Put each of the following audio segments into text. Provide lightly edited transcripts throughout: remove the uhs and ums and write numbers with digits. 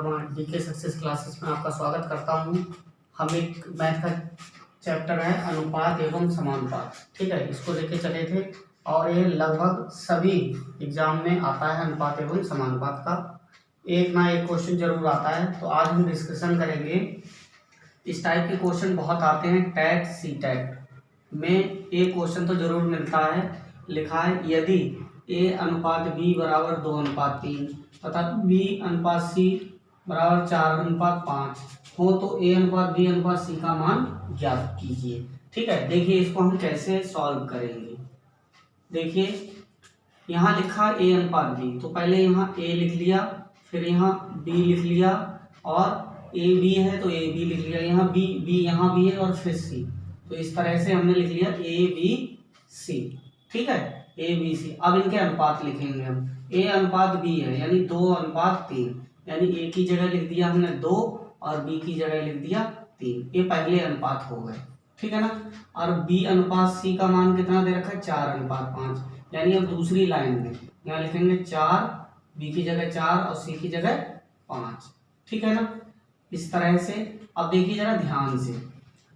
Verma DK success classes में आपका स्वागत करता हूं। हम एक मैथ का चैप्टर है अनुपात एवं समानुपात, ठीक है, इसको लेके चले थे और ये लगभग सभी एग्जाम में आता है। अनुपात एवं समानुपात का एक ना एक क्वेश्चन जरूर आता है, तो आज हम डिस्कशन करेंगे। इस टाइप के क्वेश्चन बहुत आते हैं। टैट सी टैट में एक क्वेश्चन तो जरूर मिलता है, लिखा है यदि ए अनुपात बी बराबर 2:3 तथा बी अनुपात सी बराबर 4:5 हो तो ए अनुपात बी अनुपात सी का मान ज्ञात कीजिए। ठीक है, देखिए इसको हम कैसे सॉल्व करेंगे। देखिए यहाँ लिखा ए अनुपात बी, तो पहले यहाँ ए लिख लिया, फिर यहाँ बी लिख लिया और ए बी है तो ए बी लिख लिया, यहाँ बी बी यहाँ भी है और फिर सी, तो इस तरह से हमने लिख लिया ए बी सी। ठीक है, ए बी सी। अब इनके अनुपात लिखेंगे हम। ए अनुपात बी है यानी 2:3, यानी ए की जगह लिख दिया हमने 2 और बी की जगह लिख दिया 3। ये पहले अनुपात हो गए, ठीक है ना। और बी अनुपात सी का मान कितना दे रखा है 4:5, यानी अब दूसरी लाइन में यहाँ लिखेंगे 4, बी की जगह 4 और सी की जगह 5, ठीक है ना। इस तरह से अब देखिए जरा ध्यान से,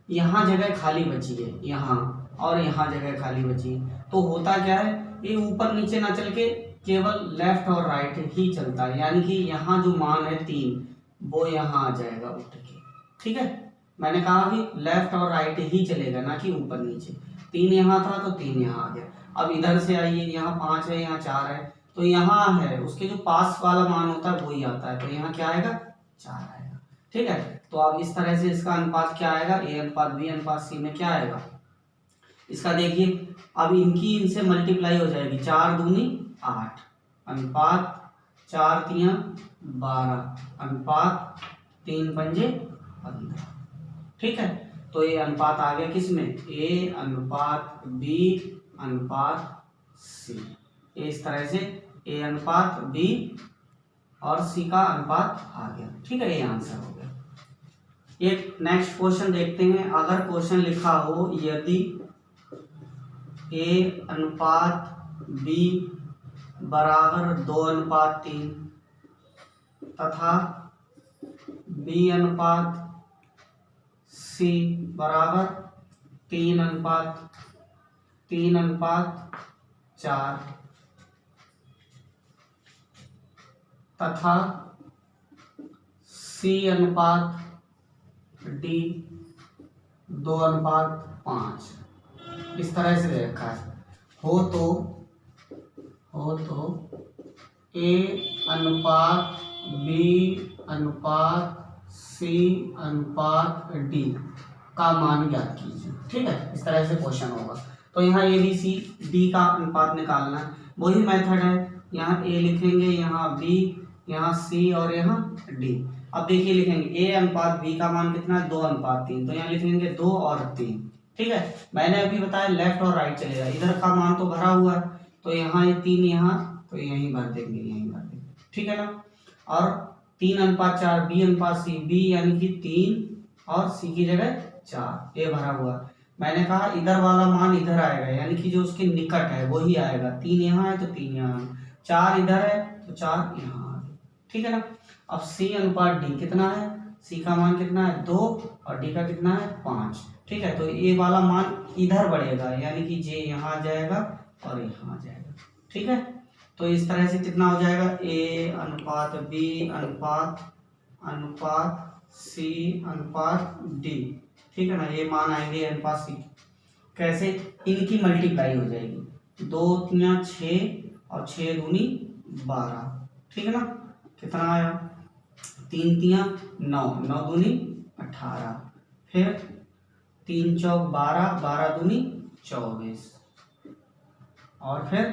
यहाँ जगह खाली बची है यहाँ और यहाँ जगह खाली बची है, तो होता क्या है ये ऊपर नीचे ना चल के केवल लेफ्ट और राइट ही चलता है, यानी कि यहाँ जो मान है 3 वो यहाँ आ जाएगा उठ के। ठीक है, मैंने कहा कि लेफ्ट और राइट ही चलेगा, ना कि ऊपर नीचे। 3 यहाँ था तो 3 यहाँ आ गया। अब इधर से आइए, यहाँ 5 है यहाँ 4 है, तो यहाँ है उसके जो पास वाला मान होता है वही आता है, तो यहाँ क्या आएगा 4 आएगा। ठीक है, तो अब इस तरह से इसका अनुपात क्या आएगा, ए अनुपात बी अनुपात सी में क्या आएगा इसका। देखिए अब इनकी इनसे मल्टीप्लाई हो जाएगी, 4 दूनी 8 अनुपात 4 तियां 12 अनुपात 3 पंजे 15। ठीक है, तो ये अनुपात आ गया किसमें, ए अनुपात बी अनुपात सी। इस तरह से ए अनुपात बी और सी का अनुपात आ गया। ठीक है, ये आंसर हो गया। एक नेक्स्ट क्वेश्चन देखते हैं। अगर क्वेश्चन लिखा हो यदि ए अनुपात बी बराबर 2:3 तथा बी अनुपात सी बराबर 3:4 तथा सी अनुपात डी 2:5 इस तरह से दे रखा है, हो तो ए अनुपात बी अनुपात सी अनुपात डी का मान ज्ञात कीजिए। ठीक है, इस तरह से क्वेश्चन होगा। तो यहाँ ए बी सी डी का अनुपात निकालना है, वही मेथड है। यहाँ ए लिखेंगे, यहाँ बी, यहाँ सी और यहाँ डी। अब देखिए लिखेंगे ए अनुपात बी का मान कितना है 2:3, तो यहाँ लिखेंगे 2 और 3। ठीक है, मैंने अभी बताया लेफ्ट और राइट चलेगा, इधर का मान तो भरा हुआ है, तो यहाँ ये 3 यहाँ, तो यहीं भर देंगे, यहीं भर देंगे। ठीक है ना। और 3:4 बी अनुपात सी, बी यानी कि 3 और सी की जगह 4, ये भरा हुआ। मैंने कहा इधर वाला मान इधर आएगा, यानी कि जो उसके निकट है वही आएगा। 3 यहाँ है तो 3 यहाँ, 4 इधर है तो 4 यहाँ आ गया। ठीक है ना। अब सी अनुपात डी कितना है, सी का मान कितना है 2 और डी का कितना है 5। ठीक है, तो ये वाला मान इधर बढ़ेगा, यानी कि जे यहाँ आ जाएगा और यहाँ आ जाएगा। ठीक है, तो इस तरह से कितना हो जाएगा ए अनुपात बी अनुपात सी अनुपात डी। ठीक है ना, ये मान आएंगे अनुपात सी। कैसे, इनकी मल्टीप्लाई हो जाएगी, 2 तियां 6 और 6 दूनी 12। ठीक है ना, कितना आया 3 तियां 9, 9 दूनी 18, फिर 3 चौक 12, 12 दूनी 24 और फिर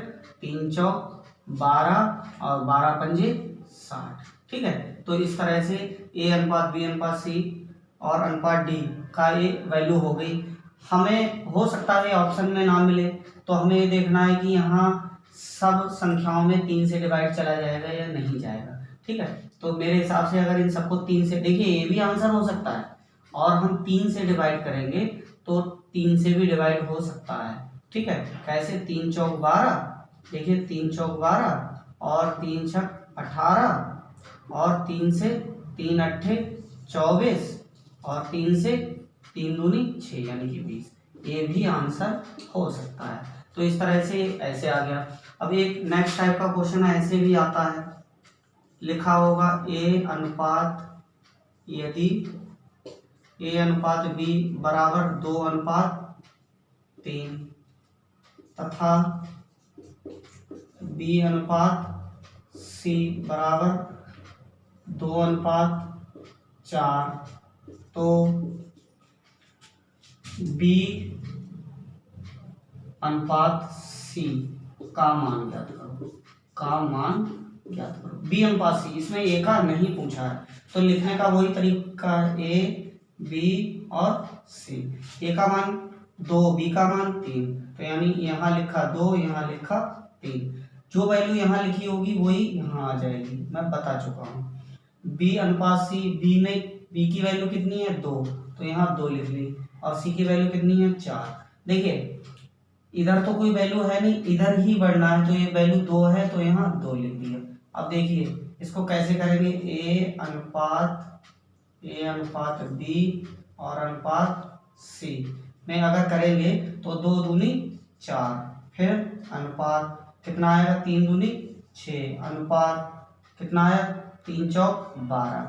3 चौक 12 और 12 पंजे 60। ठीक है, तो इस तरह से ए अनुपात बी अनुपात सी और अनुपात डी का ये वैल्यू हो गई। हमें हो सकता है ऑप्शन में ना मिले, तो हमें ये देखना है कि यहाँ सब संख्याओं में 3 से डिवाइड चला जाएगा या नहीं जाएगा। ठीक है, तो मेरे हिसाब से अगर इन सबको 3 से, देखिए ये भी आंसर हो सकता है और हम 3 से डिवाइड करेंगे तो 3 से भी डिवाइड हो सकता है। ठीक है, कैसे, 3 चौक 12, देखिए 3 चौक 12 और 3 छक 18 और 3 से 3 अट्ठे 24 और 3 से 3 दूनी 6 यानी कि 20। ये भी आंसर हो सकता है। तो इस तरह से ऐसे आ गया। अब एक नेक्स्ट टाइप का क्वेश्चन ऐसे भी आता है, लिखा होगा ए अनुपात यदि ए अनुपात बी बराबर 2:3 तथा बी अनुपात सी बराबर 2:4 तो बी अनुपात सी का मान ज्ञात करो, का मान ज्ञात करो। बी अनुपात सी, इसमें ए का नहीं पूछा है तो लिखने का वही तरीका है, ए बी और सी। ए का मान 2, बी का मान 3, तो यानी यहाँ लिखा 2, यहाँ लिखा 3। जो वैल्यू यहाँ लिखी होगी वही यहाँ आ जाएगी, मैं बता चुका हूँ। बी अनुपात सी, बी में बी की वैल्यू कितनी है 2, तो यहाँ 2 लिख ली, और सी की वैल्यू कितनी है 4। देखिए इधर तो कोई वैल्यू है नहीं, इधर ही बढ़ना है, तो ये वैल्यू 2 है तो यहाँ 2 लिख दिया। अब देखिए इसको कैसे करेंगे, ए अनुपात बी और अनुपात सी में अगर करेंगे तो 2 दूनी 4, फिर अनुपात कितना आएगा 3 दूनी 6, अनुपात कितना आया 3 चौक 12।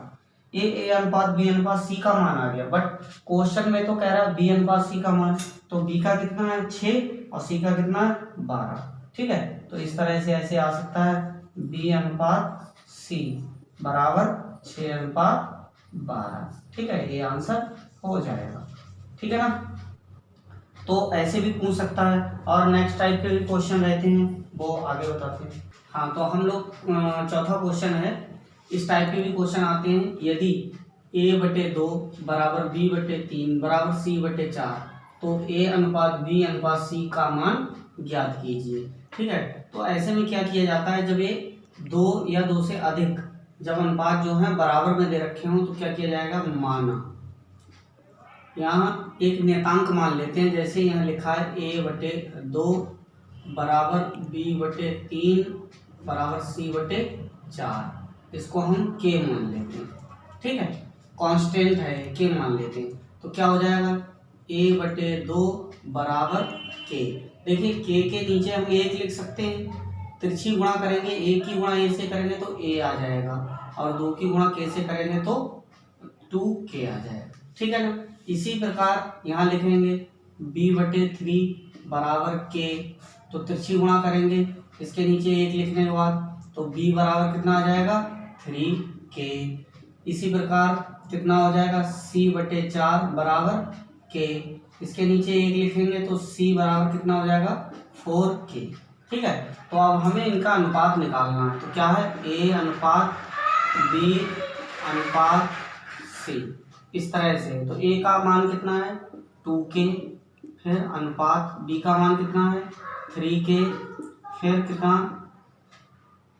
ए अनुपात बी अनुपात सी का मान आ गया, बट क्वेश्चन में तो कह रहा है बी अनुपात सी का मान, तो बी का कितना है 6 और सी का कितना है 12। ठीक है, तो इस तरह से ऐसे आ सकता है बी अनुपात सी बराबर 6:12। ठीक है, ये आंसर हो जाएगा। ठीक है ना, तो ऐसे भी पूछ सकता है। और नेक्स्ट टाइप के भी क्वेश्चन रहते हैं, वो आगे बताते हैं। हाँ, तो हम लोग चौथा क्वेश्चन है, इस टाइप के भी क्वेश्चन आते हैं। यदि a/2 बराबर b/3 बराबर c/4 तो a अनुपात b अनुपात c का मान ज्ञात कीजिए। ठीक है, तो ऐसे में क्या किया जाता है, जब ये 2 या 2 से अधिक जब अनुपात जो है बराबर में दे रखे हों तो क्या किया जाएगा, माना। यहाँ एक नियतांक मान लेते हैं, जैसे यहाँ लिखा है a/2 बराबर b/3 बराबर c/4, इसको हम k मान लेते हैं। ठीक है, कांस्टेंट है, k मान लेते हैं, तो क्या हो जाएगा a/2 बराबर k। देखिए k के नीचे हम 1 लिख सकते हैं, तिरछी गुणा करेंगे, 1 की गुणा a से करेंगे तो a आ जाएगा, और 2 की गुणा k से करेंगे तो 2k आ जाएगा। ठीक है ना, इसी प्रकार यहाँ लिखेंगे b/3 बराबर k, तो तिरछी गुणा करेंगे, इसके नीचे 1 लिखने के बाद तो b बराबर कितना आ जाएगा 3k। इसी प्रकार कितना हो जाएगा c/4 बराबर k, इसके नीचे 1 लिखेंगे तो c बराबर कितना हो जाएगा 4k। ठीक है, तो अब हमें इनका अनुपात निकालना है, तो क्या है a अनुपात b अनुपात c, इस तरह से। तो a का मान कितना है 2k, फिर अनुपात b का मान कितना है 3k, फिर कितना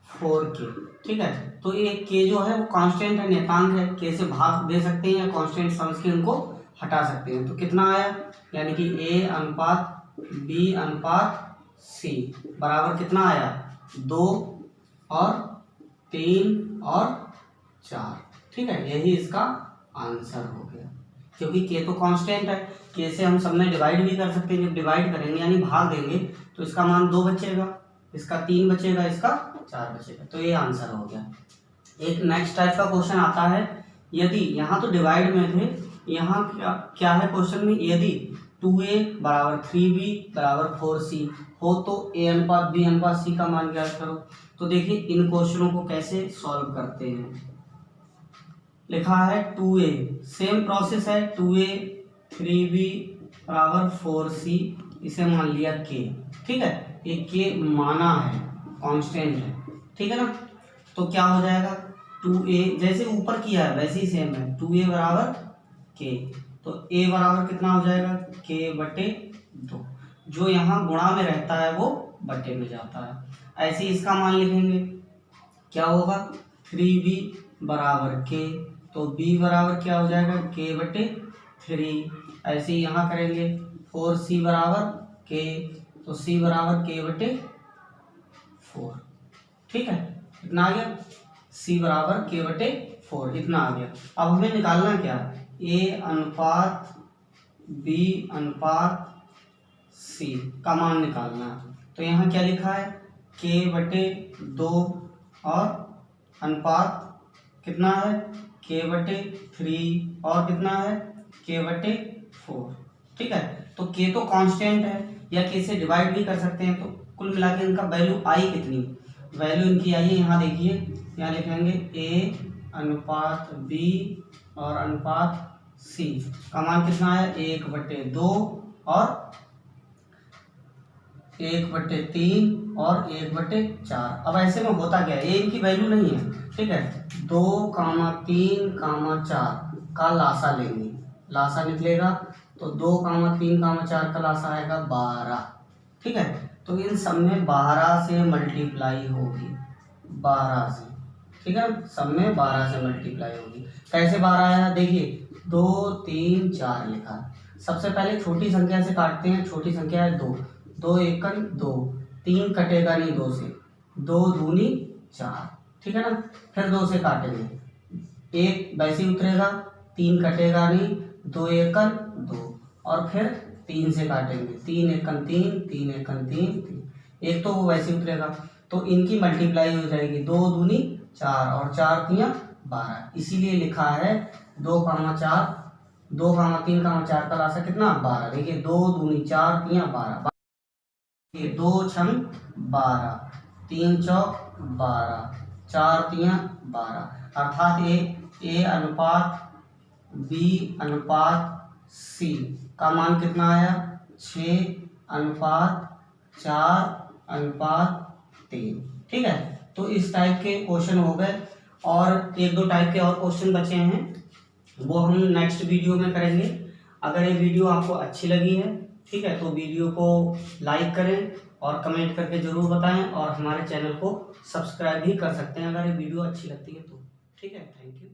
4k। ठीक है, तो ये k जो है वो कांस्टेंट है, नियतांक है, k से भाग दे सकते हैं या कांस्टेंट समझ के उनको हटा सकते हैं। तो कितना आया, यानी कि a अनुपात b अनुपात c बराबर कितना आया 2 और 3 और 4। ठीक है, यही इसका आंसर हो गया, क्योंकि k तो कांस्टेंट है, k से हम सब में डिवाइड भी कर सकते हैं। जब डिवाइड करेंगे यानी भाग देंगे तो इसका मान 2 बचेगा, इसका 3 बचेगा, इसका 4 बचेगा, तो ये आंसर हो गया। एक नेक्स्ट टाइप का क्वेश्चन आता है, यदि यहाँ तो डिवाइड में थे, यहाँ क्या है क्वेश्चन में, यदि 2a बराबर 3b बराबर 4c हो तो a अनुपात b अनुपात c का मान ज्ञात करो। तो देखिए इन क्वेश्चनों को कैसे सॉल्व करते हैं। लिखा है 2a, सेम प्रोसेस है, 2a 3b बराबर 4c, इसे मान लिया k। ठीक है, ये k माना है, कांस्टेंट है। ठीक है ना, तो क्या हो जाएगा 2a, जैसे ऊपर किया है वैसे ही सेम है, 2a बराबर k, तो a बराबर कितना हो जाएगा k/2, जो यहाँ गुणा में रहता है वो बटे में जाता है। ऐसे ही इसका मान लिखेंगे, क्या होगा 3b बराबर k, तो b बराबर क्या हो जाएगा k/3। ऐसे ही यहाँ करेंगे 4c बराबर k, तो c बराबर k/4। ठीक है, कितना आ गया c बराबर k/4। 4 इतना आ गया। अब हमें निकालना क्या, A अनुपात B अनुपात C का मान निकालना है। तो यहाँ क्या लिखा है, K/2 और अनुपात कितना है, K/3 और कितना है, K/4। ठीक है, तो K तो कांस्टेंट है या K से डिवाइड भी कर सकते हैं। तो कुल मिला के इनका वैल्यू आई कितनी, वैल्यू इनकी आई है, यहाँ देखिए, यहाँ लिखेंगे A अनुपात B और अनुपात C का मान कितना है, 1/2 और 1/3 और 1/4। अब ऐसे में होता क्या है, ए इनकी वैल्यू नहीं है, ठीक है, 2, 3, 4 का लासा लेंगे, लासा निकलेगा तो 2, 3, 4 का लासा आएगा 12। ठीक है, तो इन सब में 12 से मल्टीप्लाई होगी, 12 से, ठीक है, सब में 12 से मल्टीप्लाई होगी। कैसे 12 आया, देखिए 2, 3, 4 लिखा है। सबसे पहले छोटी संख्या से काटते हैं, छोटी संख्या है 2, 2 एकन 2, 3 कटेगा नहीं 2 से, 2 दूनी 4, ठीक है ना। फिर 2 से काटेंगे, 1 वैसे ही उतरेगा, 3 कटेगा नहीं, 2 एकन 2, और फिर 3 से काटेंगे, 3 एकन 3, 3 एकन 3, 3, एक तो वो वैसे ही उतरेगा। तो इनकी मल्टीप्लाई हो जाएगी, 2 दूनी 4 और 4 तियां 12, इसीलिए लिखा है 2, 4, 2, 3, 4 का लासा कितना, 12। देखिए 2 दूनी 4 तियां 12, 2 छंग 12, 3 चौक 12, 4 तियां 12, अर्थात ए अनुपात B अनुपात C का मान कितना आया, 6:4:3। ठीक है, तो इस टाइप के क्वेश्चन हो गए, और 1-2 टाइप के और क्वेश्चन बचे हैं, वो हम नेक्स्ट वीडियो में करेंगे। अगर ये वीडियो आपको अच्छी लगी है, ठीक है, तो वीडियो को लाइक करें और कमेंट करके ज़रूर बताएं, और हमारे चैनल को सब्सक्राइब भी कर सकते हैं अगर ये वीडियो अच्छी लगती है तो। ठीक है, थैंक यू।